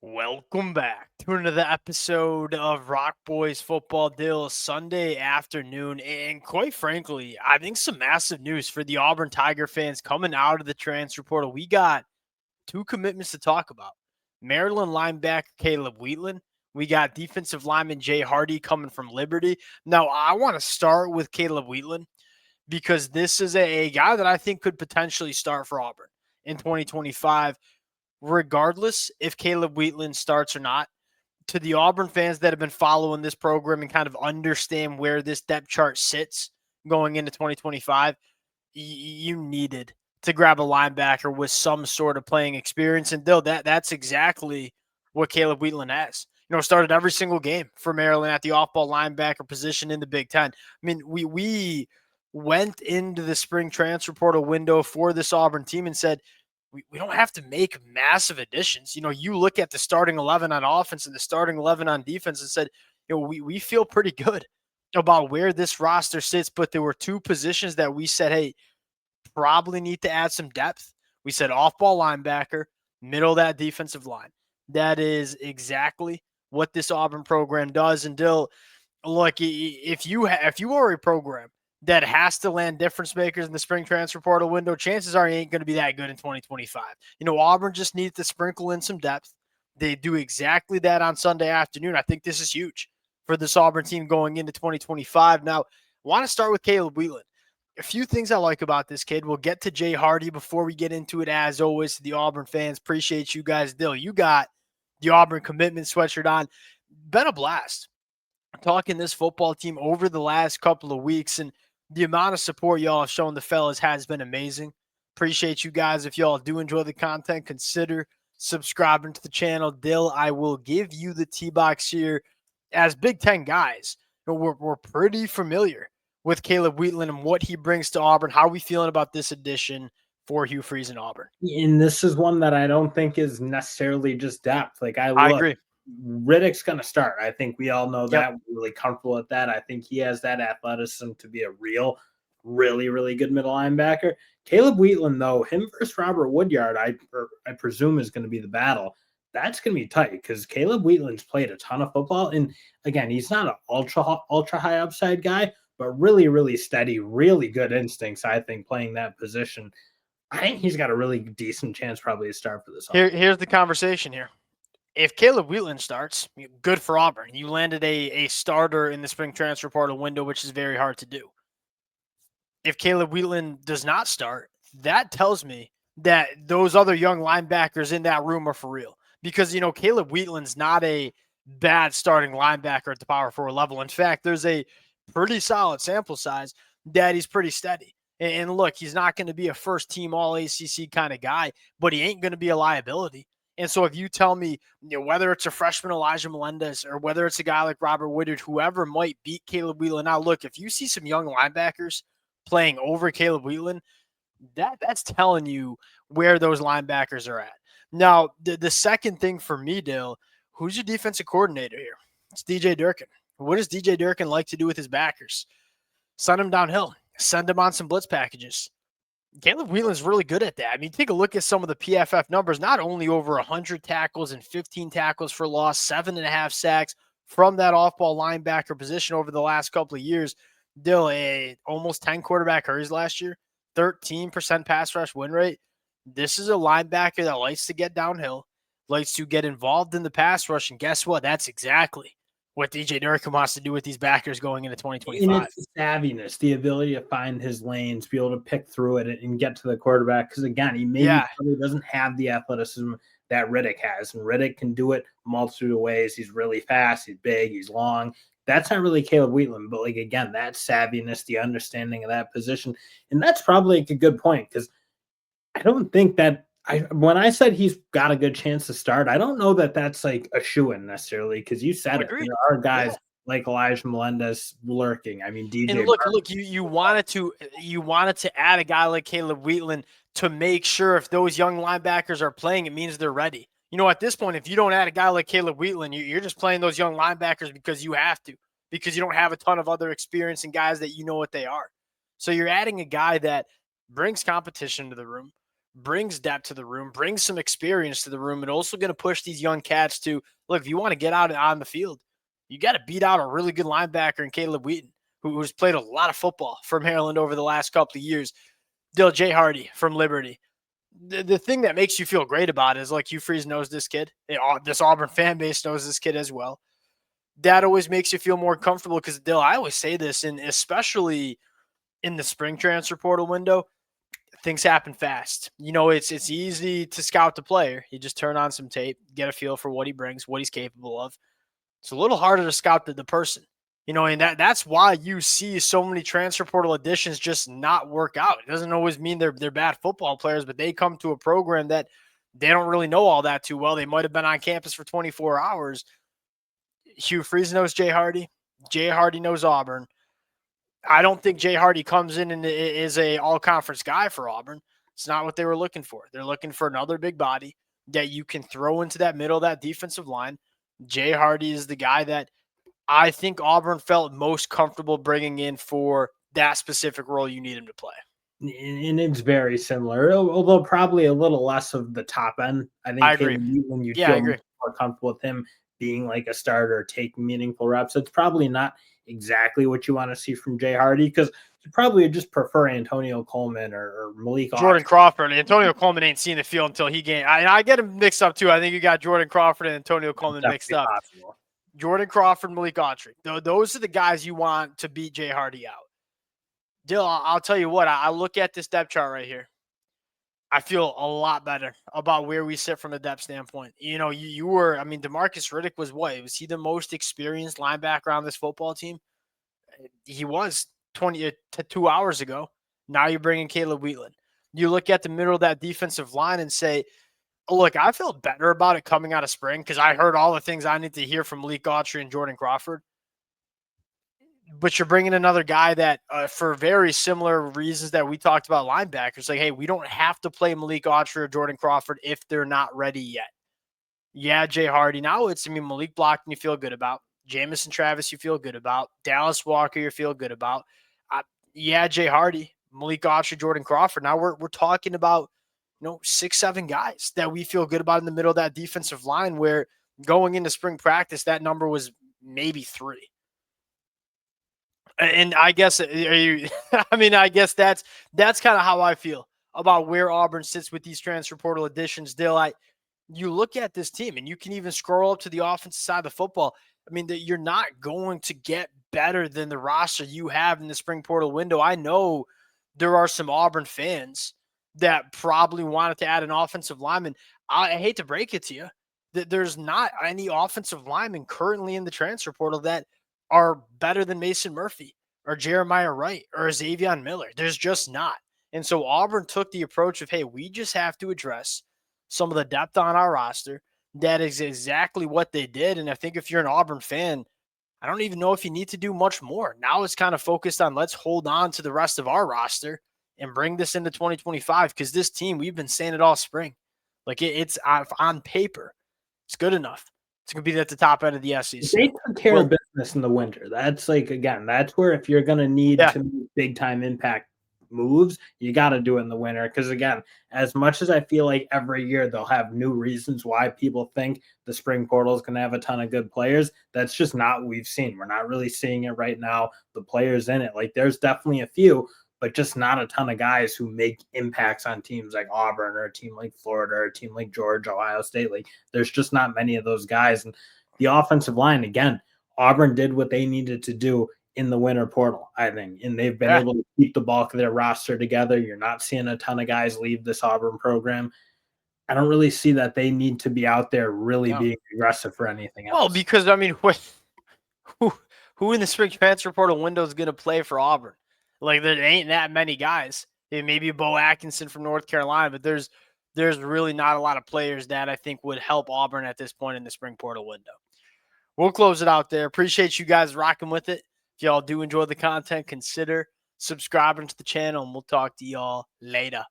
Welcome back to another episode of Rock Boys Football Deal Sunday afternoon. And quite frankly, I think some massive news for the Auburn Tiger fans coming out of the transfer portal. We got two commitments to talk about. Maryland linebacker Caleb Wheatland. We got defensive lineman Jay Hardy coming from Liberty. Now, I want to start with Caleb Wheatland because this is a guy that I think could potentially start for Auburn in 2025. Regardless if Caleb Wheatland starts or not, to the Auburn fans that have been following this program and kind of understand where this depth chart sits going into 2025, you needed to grab a linebacker with some sort of playing experience. And that's exactly what Caleb Wheatland has. Started every single game for Maryland at the off-ball linebacker position in the Big Ten. I mean, we went into the spring transfer portal window for this Auburn team and said, we don't have to make massive additions. You look at the starting 11 on offense and the starting 11 on defense and said, we feel pretty good about where this roster sits. But there were two positions that we said, hey, probably need to add some depth. We said off-ball linebacker, middle of that defensive line. That is exactly what this Auburn program does. And Dill, look, if you are a program that has to land difference makers in the spring transfer portal window, chances are he ain't going to be that good in 2025. Auburn just needs to sprinkle in some depth. They do exactly that on Sunday afternoon. I think this is huge for this Auburn team going into 2025. Now, I want to start with Caleb Wheatland. A few things I like about this kid. We'll get to Jay Hardy before we get into it. As always, to the Auburn fans, appreciate you guys. Dill, you got the Auburn commitment sweatshirt on. Been a blast talking this football team over the last couple of weeks, and the amount of support y'all have shown the fellas has been amazing. Appreciate you guys. If y'all do enjoy the content, consider subscribing to the channel. Dill, I will give you the T-box here. As Big Ten guys, we're pretty familiar with Caleb Wheatland and what he brings to Auburn. How are we feeling about this addition for Hugh Freeze in Auburn? And this is one that I don't think is necessarily just depth. I agree. Riddick's going to start. I think we all know that. We're really comfortable with that. I think he has that athleticism to be a really, really good middle linebacker. Caleb Wheatland, though, him versus Robert Woodyard, I presume is going to be the battle. That's going to be tight because Caleb Wheatland's played a ton of football. And again, he's not an ultra high upside guy, but really, really steady, really good instincts, I think, playing that position. I think he's got a really decent chance probably to start for this. Here's the conversation here. If Caleb Wheatland starts, good for Auburn. You landed a starter in the spring transfer portal window, which is very hard to do. If Caleb Wheatland does not start, that tells me that those other young linebackers in that room are for real. Because, Caleb Wheatland's not a bad starting linebacker at the power forward level. In fact, there's a pretty solid sample size that he's pretty steady. And look, he's not going to be a first-team All-ACC kind of guy, but he ain't going to be a liability. And so if you tell me, whether it's a freshman Elijah Melendez or whether it's a guy like Robert Woodard, whoever might beat Caleb Wheatland. Now, look, if you see some young linebackers playing over Caleb Wheatland, that's telling you where those linebackers are at. Now, the second thing for me, Dill, who's your defensive coordinator here? It's DJ Durkin. What does DJ Durkin like to do with his backers? Send them downhill. Send them on some blitz packages. Caleb Wheatland's really good at that. I mean, take a look at some of the PFF numbers, not only over 100 tackles and 15 tackles for loss, 7.5 sacks from that off-ball linebacker position over the last couple of years. Dill, almost 10 quarterback hurries last year, 13% pass rush win rate. This is a linebacker that likes to get downhill, likes to get involved in the pass rush, and guess what? That's exactly what DJ Durkin wants to do with these backers going into 2025. And it's savviness, the ability to find his lanes, be able to pick through it and get to the quarterback. Because, again, he probably doesn't have the athleticism that Riddick has. And Riddick can do it a multitude of ways. He's really fast. He's big. He's long. That's not really Caleb Wheatland. But, again, that savviness, the understanding of that position. And that's probably a good point because I don't think that when I said he's got a good chance to start, I don't know that that's like a shoo-in necessarily because you said it. There are guys like Elijah Melendez lurking. I mean, DJ. And look, you wanted to add a guy like Caleb Wheatland to make sure if those young linebackers are playing, it means they're ready. At this point, if you don't add a guy like Caleb Wheatland, you're just playing those young linebackers because you have to, because you don't have a ton of other experience and guys that you know what they are. So you're adding a guy that brings competition to the room, brings depth to the room, brings some experience to the room, and also going to push these young cats to look. If you want to get out on the field, you got to beat out a really good linebacker in Caleb Wheaton, who's played a lot of football for Maryland over the last couple of years. Dill J. Hardy from Liberty. The thing that makes you feel great about it is like Hugh Freeze knows this kid. This Auburn fan base knows this kid as well. That always makes you feel more comfortable because, Dill, I always say this, and especially in the spring transfer portal window, things happen fast. It's easy to scout the player. You just turn on some tape, get a feel for what he brings, what he's capable of. It's a little harder to scout the person. And that's why you see so many transfer portal additions just not work out. It doesn't always mean they're bad football players, but they come to a program that they don't really know all that too well. They might have been on campus for 24 hours. Hugh Freeze knows Jay Hardy. Jay Hardy knows Auburn. I don't think Jay Hardy comes in and is a all-conference guy for Auburn. It's not what they were looking for. They're looking for another big body that you can throw into that middle of that defensive line. Jay Hardy is the guy that I think Auburn felt most comfortable bringing in for that specific role you need him to play. And it's very similar, although probably a little less of the top end. I think I agree. When you feel more comfortable with him being like a starter, taking meaningful reps, it's probably not exactly what you want to see from Jay Hardy, because you probably just prefer Antonio Coleman or Malik Jordan Crawford. Antonio Coleman ain't seen the field until he gained. I get him mixed up too. I think you got Jordan Crawford and Antonio Coleman mixed up. Possible. Jordan Crawford, Malik Autry. Those are the guys you want to beat Jay Hardy out. Dill, I'll tell you what, I look at this depth chart right here. I feel a lot better about where we sit from a depth standpoint. You were, DeMarcus Riddick was what? Was he the most experienced linebacker on this football team? He was 2 hours ago. Now you're bringing Caleb Wheatland. You look at the middle of that defensive line and say, look, I feel better about it coming out of spring because I heard all the things I need to hear from Malik Autry and Jordan Crawford. But you're bringing another guy that, for very similar reasons that we talked about linebackers, like, hey, we don't have to play Malik Autry or Jordan Crawford if they're not ready yet. Yeah, Jay Hardy. Now it's, Malik Blockton you feel good about. Jamison Travis you feel good about. Dallas Walker you feel good about. Yeah, Jay Hardy, Malik Autry, Jordan Crawford. Now we're talking about 6, 7 guys that we feel good about in the middle of that defensive line, where going into spring practice, that number was maybe 3. And I guess, I guess that's kind of how I feel about where Auburn sits with these transfer portal additions. Dill, you look at this team and you can even scroll up to the offensive side of the football. You're not going to get better than the roster you have in the spring portal window. I know there are some Auburn fans that probably wanted to add an offensive lineman. I hate to break it to you, that there's not any offensive linemen currently in the transfer portal that are better than Mason Murphy or Jeremiah Wright or Xavier Miller. There's just not. And so Auburn took the approach of, hey, we just have to address some of the depth on our roster. That is exactly what they did. And I think if you're an Auburn fan, I don't even know if you need to do much more. Now it's kind of focused on let's hold on to the rest of our roster and bring this into 2025, because this team, we've been saying it all spring. Like it's on paper, it's good enough to compete at the top end of the SEC. They took care of business in the winter. That's that's where if you're going to need to make big time impact moves, you got to do it in the winter. Because again, as much as I feel like every year they'll have new reasons why people think the spring portal is going to have a ton of good players, that's just not what we've seen. We're not really seeing it right now. The players in it, like there's definitely a few, but just not a ton of guys who make impacts on teams like Auburn or a team like Florida or a team like Georgia, Ohio State. Like there's just not many of those guys. And the offensive line, again, Auburn did what they needed to do in the winter portal, I think, and they've been able to keep the bulk of their roster together. You're not seeing a ton of guys leave this Auburn program. I don't really see that they need to be out there really being aggressive for anything else. Well, because who in the spring transfer portal window is going to play for Auburn? Like there ain't that many guys. Maybe Bo Atkinson from North Carolina, but there's really not a lot of players that I think would help Auburn at this point in the spring portal window. We'll close it out there. Appreciate you guys rocking with it. If y'all do enjoy the content, consider subscribing to the channel, and we'll talk to y'all later.